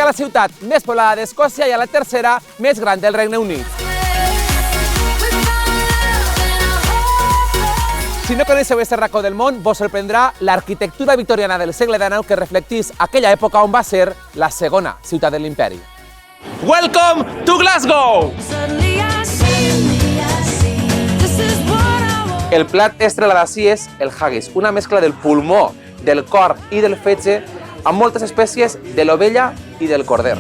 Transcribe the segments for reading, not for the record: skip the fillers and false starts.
única la ciutat més poblada d'Escòcia i a la tercera més gran del Regne Unit. Si no coneixeu aquest racó del món, vos sorprendrà l'arquitectura victoriana del segle XIX que reflecteix aquella època on va ser la segona ciutat de l'imperi. Welcome to Glasgow! El plat estrella d'ací és el haggis, una mescla del pulmó, del cor i del fetge amb moltes espècies de l'ovella i del corder.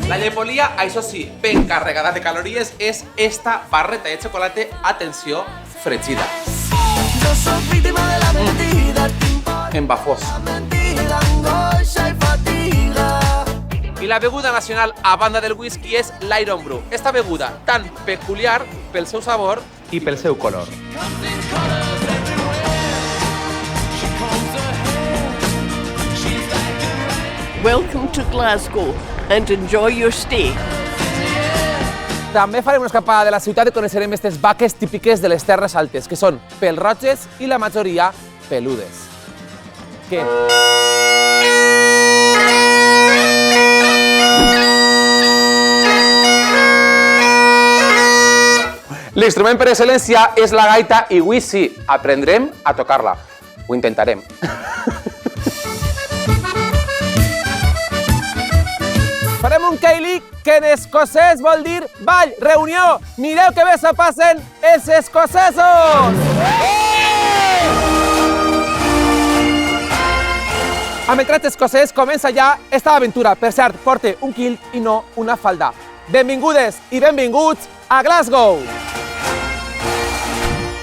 La llepolia, això sí, ben carregada de calories, és esta barreta de xocolata, atenció, fregida. Embafós. I la beguda nacional a banda del whisky és l'Iron Brew. Esta beguda tan peculiar pel seu sabor i pel seu color. Welcome to Glasgow and enjoy your stay. També farem una escapada de la ciutat i coneixerem aquestes vaques típiques de les terres altes, que són pèl-roges i la majoria peludes. Què? L'instrument per excel·lència és la gaita i avui sí, aprendrem a tocar-la. Ho intentarem. Farem un Gaelic que en escocès vol dir ball, reunió. Mireu que bé se passen els escocesos! Amb el tret escocès comença ja esta aventura. Per cert, porta un kilt i no una falda. Benvingudes i benvinguts a Glasgow!